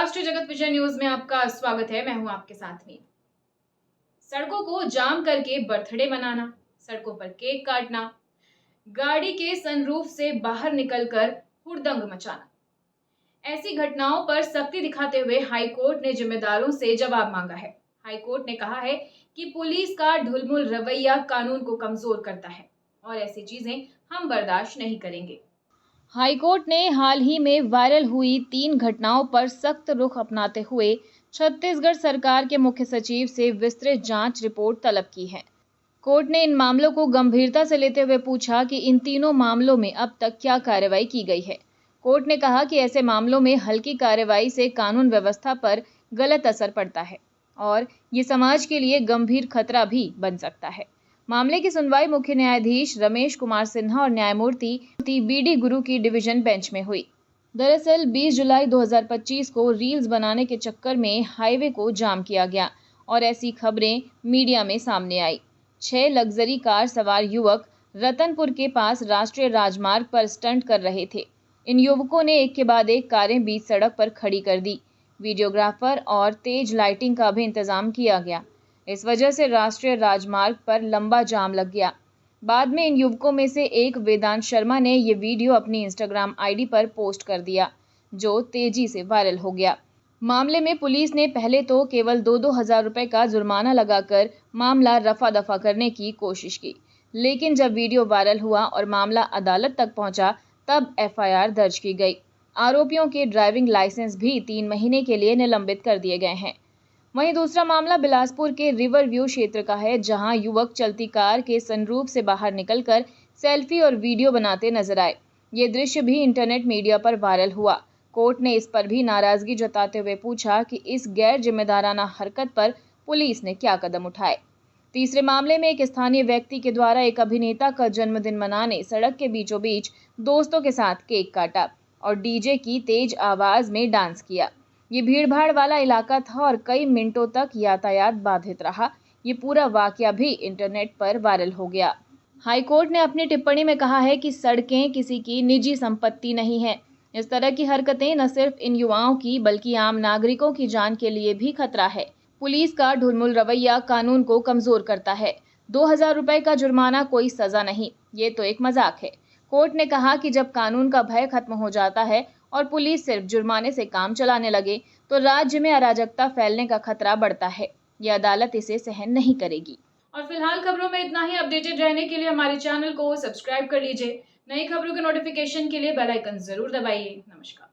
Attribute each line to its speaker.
Speaker 1: राष्ट्रीय जगत विजय न्यूज में आपका स्वागत है। मैं हूं आपके साथ में। सड़कों को जाम करके बर्थडे मनाना, सड़कों पर केक काटना, गाड़ी के सनरूफ से बाहर निकलकर हुड़दंग मचाना, ऐसी घटनाओं पर सख्ती दिखाते हुए हाईकोर्ट ने जिम्मेदारों से जवाब मांगा है। हाईकोर्ट ने कहा है कि पुलिस का ढुलमुल रवैया कानून को कमजोर करता है और ऐसी चीजें हम बर्दाश्त नहीं करेंगे। हाईकोर्ट ने हाल ही में वायरल हुई 3 घटनाओं पर सख्त रुख अपनाते हुए छत्तीसगढ़ सरकार के मुख्य सचिव से विस्तृत जांच रिपोर्ट तलब की है। कोर्ट ने इन मामलों को गंभीरता से लेते हुए पूछा कि इन तीनों मामलों में अब तक क्या कार्रवाई की गई है। कोर्ट ने कहा कि ऐसे मामलों में हल्की कार्रवाई से कानून व्यवस्था पर गलत असर पड़ता है और ये समाज के लिए गंभीर खतरा भी बन सकता है। मामले की सुनवाई मुख्य न्यायाधीश रमेश कुमार सिन्हा और न्यायमूर्ति बी.डी. गुरु की डिवीजन बेंच में हुई। दरअसल 20 जुलाई 2025 को रील्स बनाने के चक्कर में हाईवे को जाम किया गया और ऐसी खबरें मीडिया में सामने आई। 6 लग्जरी कार सवार युवक रतनपुर के पास राष्ट्रीय राजमार्ग पर स्टंट कर रहे थे। इन युवकों ने एक के बाद एक कारें बीच सड़क पर खड़ी कर दी। वीडियोग्राफर और तेज लाइटिंग का भी इंतजाम किया गया। इस वजह से राष्ट्रीय राजमार्ग पर लंबा जाम लग गया। बाद में इन युवकों में से एक वेदांत शर्मा ने ये वीडियो अपनी इंस्टाग्राम आईडी पर पोस्ट कर दिया, जो तेजी से वायरल हो गया। मामले में पुलिस ने पहले तो केवल 2-2 हज़ार रुपए का जुर्माना लगाकर मामला रफा दफा करने की कोशिश की, लेकिन जब वीडियो वायरल हुआ और मामला अदालत तक पहुंचा, तब एफआईआर दर्ज की गई। आरोपियों के ड्राइविंग लाइसेंस भी 3 महीने के लिए निलंबित कर दिए गए हैं। वहीं दूसरा मामला बिलासपुर के रिवर व्यू क्षेत्र का है, जहां युवक चलती कार के सनरूफ से बाहर निकलकर सेल्फी और वीडियो बनाते नजर आए। ये दृश्य भी इंटरनेट मीडिया पर वायरल हुआ। कोर्ट ने इस पर भी नाराजगी जताते हुए पूछा कि इस गैर जिम्मेदाराना हरकत पर पुलिस ने क्या कदम उठाए। तीसरे मामले में एक स्थानीय व्यक्ति के द्वारा एक अभिनेता का जन्मदिन मनाने सड़क के बीचों बीच दोस्तों के साथ केक काटा और डीजे की तेज आवाज में डांस किया। ये भीड़भाड़ वाला इलाका था और कई मिनटों तक यातायात बाधित रहा। ये पूरा वाकया भी इंटरनेट पर वायरल हो गया। हाईकोर्ट ने अपनी टिप्पणी में कहा है कि सड़कें किसी की निजी संपत्ति नहीं है। इस तरह की हरकतें न सिर्फ इन युवाओं की बल्कि आम नागरिकों की जान के लिए भी खतरा है। पुलिस का ढुलमुल रवैया कानून को कमजोर करता है। 2,000 रुपए का जुर्माना कोई सजा नहीं, ये तो एक मजाक है। कोर्ट ने कहा कि जब कानून का भय खत्म हो जाता है और पुलिस सिर्फ जुर्माने से काम चलाने लगे, तो राज्य में अराजकता फैलने का खतरा बढ़ता है। यह अदालत इसे सहन नहीं करेगी। और फिलहाल खबरों में इतना ही। अपडेटेड रहने के लिए हमारे चैनल को सब्सक्राइब कर लीजिए। नई खबरों के नोटिफिकेशन के लिए बेल आइकन जरूर दबाइए। नमस्कार।